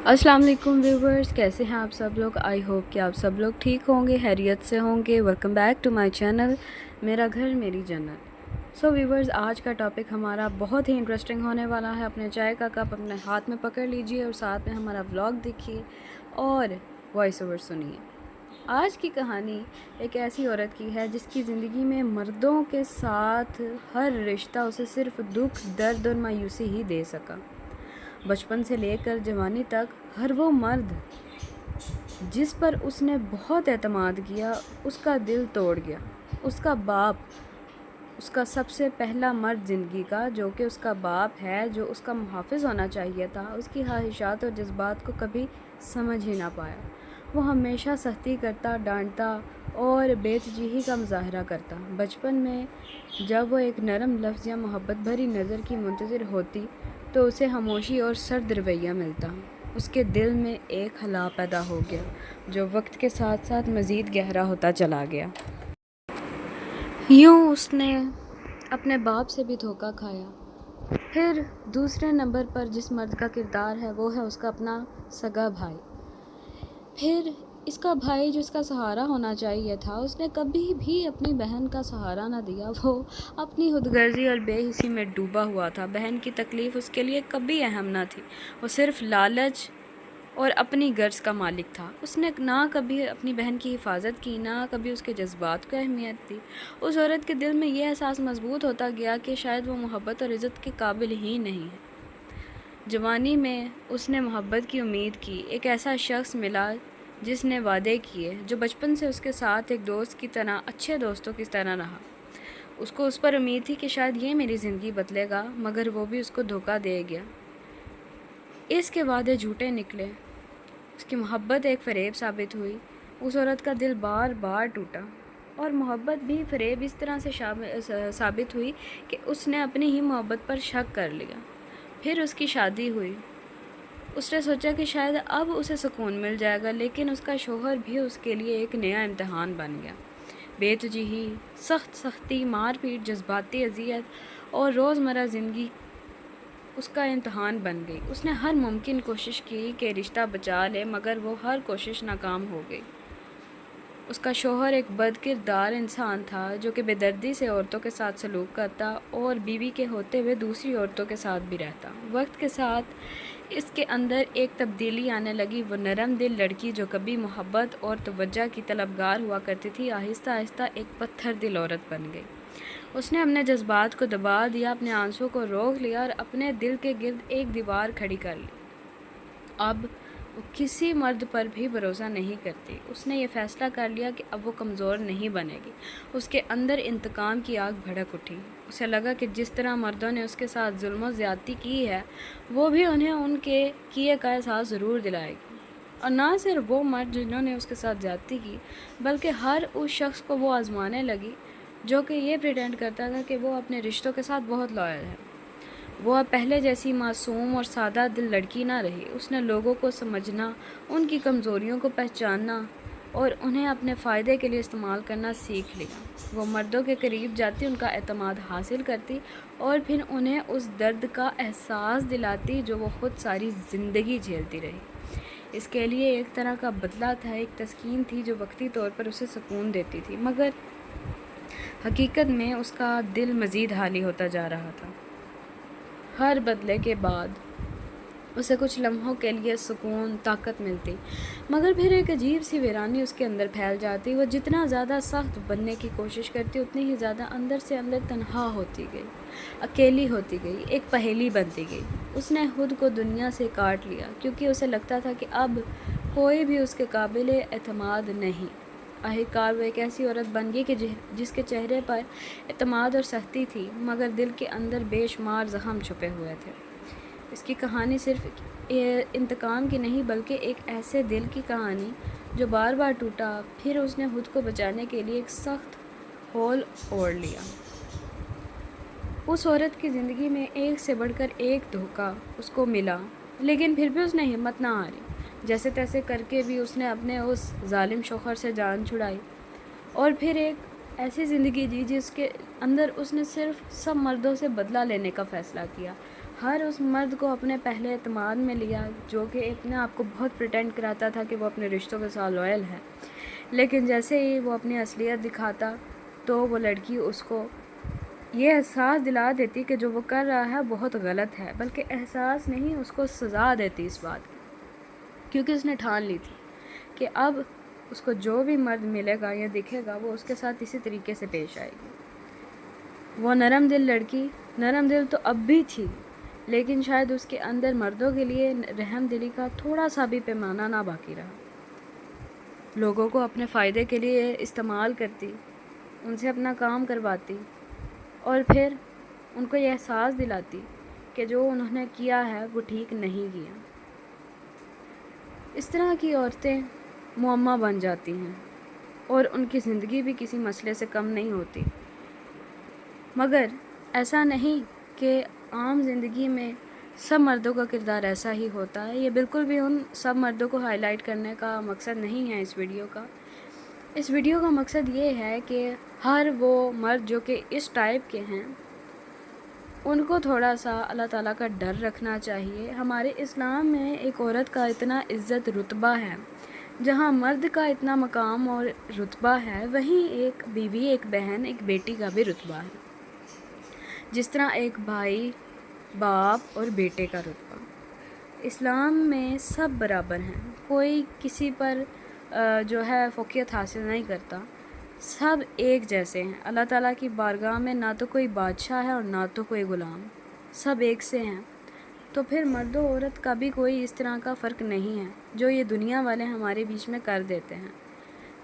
अस्सलाम वालेकुम व्यूवर्स, कैसे हैं आप सब लोग। आई होप कि आप सब लोग ठीक होंगे, खैरियत से होंगे। Welcome back to my channel मेरा घर मेरी जन्नत। सो व्यूवर्स, आज का टॉपिक हमारा बहुत ही इंटरेस्टिंग होने वाला है। अपने चाय का कप अपने हाथ में पकड़ लीजिए और साथ में हमारा व्लॉग देखिए और वॉइस ओवर सुनिए। आज की कहानी एक ऐसी औरत की है जिसकी ज़िंदगी में मर्दों के साथ हर रिश्ता उसे सिर्फ दुख, दर्द और मायूसी ही दे सका। बचपन से लेकर जवानी तक हर वो मर्द जिस पर उसने बहुत एतमाद किया उसका दिल तोड़ गया। उसका बाप, उसका सबसे पहला मर्द ज़िंदगी का, जो कि उसका बाप है, जो उसका मुहाफ़िज़ होना चाहिए था, उसकी ख्वाहिशात और जज्बात को कभी समझ ही ना पाया। वो हमेशा सख्ती करता, डांटता और बेतजीही का मुजाहरा करता। बचपन में जब वो एक नरम लफ्ज़ या मोहब्बत भरी नज़र की मुंतज़िर होती तो उसे खामोशी और सर्द रवैया मिलता। उसके दिल में एक हला पैदा हो गया जो वक्त के साथ साथ मज़ीद गहरा होता चला गया। यूँ उसने अपने बाप से भी धोखा खाया। फिर दूसरे नंबर पर जिस मर्द का किरदार है वो है उसका अपना सगा भाई। फिर इसका भाई जो इसका सहारा होना चाहिए था, उसने कभी भी अपनी बहन का सहारा ना दिया। वो अपनी खुदगर्जी और बेहिसी में डूबा हुआ था। बहन की तकलीफ़ उसके लिए कभी अहम ना थी। वो सिर्फ लालच और अपनी गर्ज का मालिक था। उसने ना कभी अपनी बहन की हिफाजत की, ना कभी उसके जज्बात को अहमियत दी। उस औरत के दिल में ये एहसास मजबूत होता गया कि शायद वो मोहब्बत और इज़्ज़त के काबिल ही नहीं है। जवानी में उसने मोहब्बत की उम्मीद की। एक ऐसा शख्स मिला जिसने वादे किए, जो बचपन से उसके साथ एक दोस्त की तरह, अच्छे दोस्तों की तरह रहा। उसको उस पर उम्मीद थी कि शायद ये मेरी ज़िंदगी बदलेगा, मगर वो भी उसको धोखा दे गया। इसके वादे झूठे निकले। उसकी मोहब्बत एक फ़रेब साबित हुई। उस औरत का दिल बार बार टूटा और मोहब्बत भी फ़रेब इस तरह से साबित हुई कि उसने अपनी ही मोहब्बत पर शक कर लिया। फिर उसकी शादी हुई। उसने सोचा कि शायद अब उसे सुकून मिल जाएगा, लेकिन उसका शोहर भी उसके लिए एक नया इम्तिहान बन गया। बेतुजीही, सख्ती, मार पीट, जज्बाती अजियत और रोज़मर्रा ज़िंदगी उसका इम्तिहान बन गई। उसने हर मुमकिन कोशिश की कि रिश्ता बचा ले, मगर वो हर कोशिश नाकाम हो गई। उसका शोहर एक बदकिरदार इंसान था जो कि बेदर्दी से औरतों के साथ सलूक करता और बीवी के होते हुए दूसरी औरतों के साथ भी रहता। वक्त के साथ इसके अंदर एक तब्दीली आने लगी। वो नरम दिल लड़की जो कभी मोहब्बत और तवज्जो की तलबगार हुआ करती थी, आहिस्ता आहिस्ता एक पत्थर दिल औरत बन गई। उसने अपने जज्बात को दबा दिया, अपने आंसू को रोक लिया और अपने दिल के गिर्द एक दीवार खड़ी कर ली। अब वो किसी मर्द पर भी भरोसा नहीं करती। उसने ये फ़ैसला कर लिया कि अब वो कमज़ोर नहीं बनेगी। उसके अंदर इंतकाम की आग भड़क उठी। उसे लगा कि जिस तरह मर्दों ने उसके साथ जुल्म ज़्यादती की है, वो भी उन्हें उनके किए का एहसास ज़रूर दिलाएगी। और ना सिर्फ वो मर्द जिन्होंने उसके साथ ज़्यादती की, बल्कि हर उस शख्स को वो आजमाने लगी जो कि ये प्रिटेंड करता था कि वो अपने रिश्तों के साथ बहुत लॉयल है। वो अब पहले जैसी मासूम और सादा दिल लड़की ना रही। उसने लोगों को समझना, उनकी कमज़ोरियों को पहचानना और उन्हें अपने फ़ायदे के लिए इस्तेमाल करना सीख लिया। वो मर्दों के करीब जाती, उनका एतमाद हासिल करती और फिर उन्हें उस दर्द का एहसास दिलाती जो वो ख़ुद सारी ज़िंदगी झेलती रही। इसके लिए एक तरह का बदला था, एक तस्कीन थी जो वक्ती तौर पर उसे सुकून देती थी, मगर हकीकत में उसका दिल मज़ीद हाली होता जा रहा था। हर बदले के बाद उसे कुछ लम्हों के लिए सुकून, ताकत मिलती, मगर फिर एक अजीब सी वीरानी उसके अंदर फैल जाती। वो जितना ज़्यादा सख्त बनने की कोशिश करती, उतनी ही ज़्यादा अंदर से अंदर तन्हा होती गई, अकेली होती गई, एक पहेली बनती गई। उसने खुद को दुनिया से काट लिया क्योंकि उसे लगता था कि अब कोई भी उसके काबिल एतमाद नहीं। आखिरकार वो एक ऐसी औरत बन गई कि जिसके चेहरे पर एतमाद और सख्ती थी, मगर दिल के अंदर बेशुमार ज़ख्म छुपे हुए थे। इसकी कहानी सिर्फ इंतकाम की नहीं, बल्कि एक ऐसे दिल की कहानी जो बार बार टूटा, फिर उसने खुद को बचाने के लिए एक सख्त होल ओढ़ लिया। उस औरत की ज़िंदगी में एक से बढ़कर एक धोखा उसको मिला, लेकिन फिर भी उसने हिम्मत ना हारी। जैसे तैसे करके भी उसने अपने उस जालिम शौहर से जान छुड़ाई और फिर एक ऐसी ज़िंदगी जी जिसके अंदर उसने सिर्फ सब मर्दों से बदला लेने का फ़ैसला किया। ہر اس مرد کو اپنے پہلے اعتماد میں لیا جو کہ اپنے آپ کو بہت پریٹینڈ کراتا تھا کہ وہ اپنے رشتوں کے ساتھ لوئل ہے، لیکن جیسے ہی وہ اپنی اصلیت دکھاتا تو وہ لڑکی اس کو یہ احساس دلا دیتی کہ جو وہ کر رہا ہے بہت غلط ہے، بلکہ احساس نہیں، اس کو سزا دیتی اس بات کی، کیونکہ اس نے ٹھان لی تھی کہ اب اس کو جو بھی مرد ملے گا یا دکھے گا وہ اس کے ساتھ اسی طریقے سے پیش آئے گی۔ وہ نرم دل لڑکی نرم دل تو اب بھی تھی، لیکن شاید اس کے اندر مردوں کے لیے رحم دلی کا تھوڑا سا بھی پیمانہ نہ باقی رہا۔ لوگوں کو اپنے فائدے کے لیے استعمال کرتی، ان سے اپنا کام کرواتی اور پھر ان کو یہ احساس دلاتی کہ جو انہوں نے کیا ہے وہ ٹھیک نہیں کیا۔ اس طرح کی عورتیں معمہ بن جاتی ہیں اور ان کی زندگی بھی کسی مسئلے سے کم نہیں ہوتی۔ مگر ایسا نہیں کہ عام زندگی میں سب مردوں کا کردار ایسا ہی ہوتا ہے، یہ بالکل بھی ان سب مردوں کو ہائی لائٹ کرنے کا مقصد نہیں ہے اس ویڈیو کا۔ اس ویڈیو کا مقصد یہ ہے کہ ہر وہ مرد جو کہ اس ٹائپ کے ہیں ان کو تھوڑا سا اللہ تعالیٰ کا ڈر رکھنا چاہیے۔ ہمارے اسلام میں ایک عورت کا اتنا عزت رتبہ ہے، جہاں مرد کا اتنا مقام اور رتبہ ہے، وہیں ایک بیوی، ایک بہن، ایک بیٹی کا بھی رتبہ ہے۔ جس طرح ایک بھائی، باپ اور بیٹے کا رتبہ، اسلام میں سب برابر ہیں، کوئی کسی پر جو ہے فوقیت حاصل نہیں کرتا، سب ایک جیسے ہیں۔ اللہ تعالیٰ کی بارگاہ میں نہ تو کوئی بادشاہ ہے اور نہ تو کوئی غلام، سب ایک سے ہیں۔ تو پھر مرد و عورت کا بھی کوئی اس طرح کا فرق نہیں ہے جو یہ دنیا والے ہمارے بیچ میں کر دیتے ہیں۔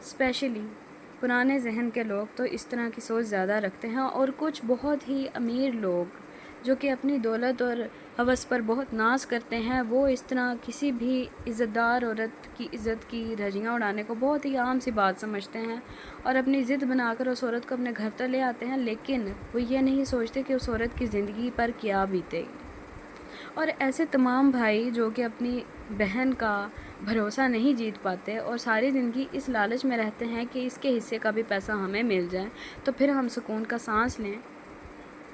اسپیشلی پرانے ذہن کے لوگ تو اس طرح کی سوچ زیادہ رکھتے ہیں، اور کچھ بہت ہی امیر لوگ جو کہ اپنی دولت اور ہوس پر بہت ناز کرتے ہیں، وہ اس طرح کسی بھی عزت دار عورت کی عزت کی دھجیاں اڑانے کو بہت ہی عام سی بات سمجھتے ہیں اور اپنی ضد بنا کر اس عورت کو اپنے گھر تک لے آتے ہیں، لیکن وہ یہ نہیں سوچتے کہ اس عورت کی زندگی پر کیا بیتے گی۔ اور ایسے تمام بھائی جو کہ اپنی بہن کا بھروسہ نہیں جیت پاتے اور ساری زندگی اس لالچ میں رہتے ہیں کہ اس کے حصے کا بھی پیسہ ہمیں مل جائے تو پھر ہم سکون کا سانس لیں،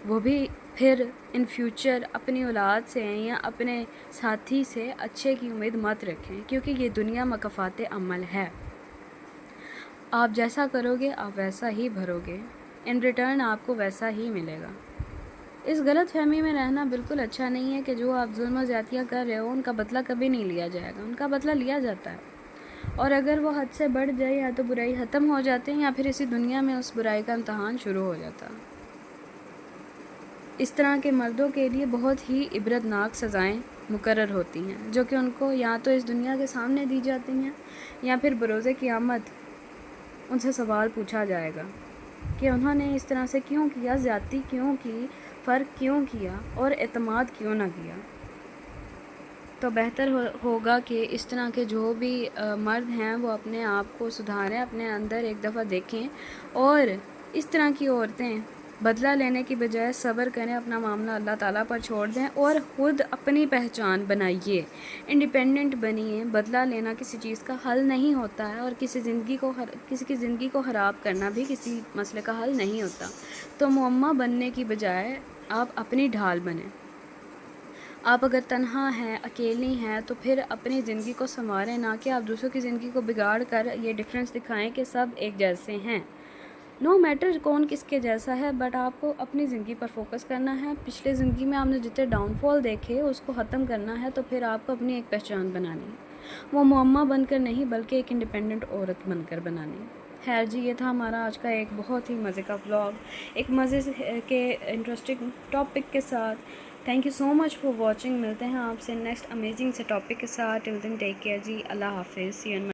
وہ بھی پھر ان فیوچر اپنی اولاد سے یا اپنے ساتھی سے اچھے کی امید مت رکھیں، کیونکہ یہ دنیا مکافات عمل ہے۔ آپ جیسا کرو گے آپ ویسا ہی بھرو گے، ان ریٹرن آپ کو ویسا ہی ملے گا۔ اس غلط فہمی میں رہنا بالکل اچھا نہیں ہے کہ جو آپ ظلم و زیادتیاں کر رہے ہو ان کا بدلہ کبھی نہیں لیا جائے گا، ان کا بدلہ لیا جاتا ہے، اور اگر وہ حد سے بڑھ جائے یا تو برائی ختم ہو جاتے ہیں یا پھر اسی دنیا میں اس برائی کا امتحان شروع ہو جاتا ہے۔ اس طرح کے مردوں کے لیے بہت ہی عبرتناک سزائیں مقرر ہوتی ہیں جو کہ ان کو یا تو اس دنیا کے سامنے دی جاتی ہیں یا پھر بروز قیامت ان سے سوال پوچھا جائے گا کہ انہوں نے اس طرح سے کیوں کیا، زیادتی کیوں کی، فرق کیوں کیا اور اعتماد کیوں نہ کیا۔ تو بہتر ہوگا کہ اس طرح کے جو بھی مرد ہیں وہ اپنے آپ کو سدھاریں، اپنے اندر ایک دفعہ دیکھیں، اور اس طرح کی عورتیں بدلہ لینے کی بجائے صبر کریں، اپنا معاملہ اللہ تعالیٰ پر چھوڑ دیں اور خود اپنی پہچان بنائیے، انڈیپینڈنٹ بنیے۔ بدلہ لینا کسی چیز کا حل نہیں ہوتا ہے، اور کسی کی زندگی کو خراب کرنا بھی کسی مسئلے کا حل نہیں ہوتا۔ تو معمہ بننے کی بجائے آپ اپنی ڈھال بنیں۔ آپ اگر تنہا ہیں، اکیلی ہیں، تو پھر اپنی زندگی کو سنواریں، نہ کہ آپ دوسروں کی زندگی کو بگاڑ کر یہ ڈیفرنس دکھائیں کہ سب ایک جیسے ہیں۔ نو میٹر کون کس کے جیسا ہے، بٹ آپ کو اپنی زندگی پر فوکس کرنا ہے۔ پچھلے زندگی میں آپ نے جتنے ڈاؤن فال دیکھے اس کو ختم کرنا ہے، تو پھر آپ کو اپنی ایک پہچان بنانی ہے، وہ معمہ بن کر نہیں بلکہ ایک انڈیپینڈنٹ عورت بن کر بنانی ہے۔ خیر جی، یہ تھا ہمارا آج کا ایک بہت ہی مزے کا ولاگ، ایک مزے کے انٹرسٹنگ ٹاپک کے ساتھ۔ Thank you so much for watching. ملتے ہیں آپ سے نیکسٹ امیزنگ سے ٹاپک کے ساتھ۔ ٹل دین ٹیک کیئر جی، اللہ حافظ۔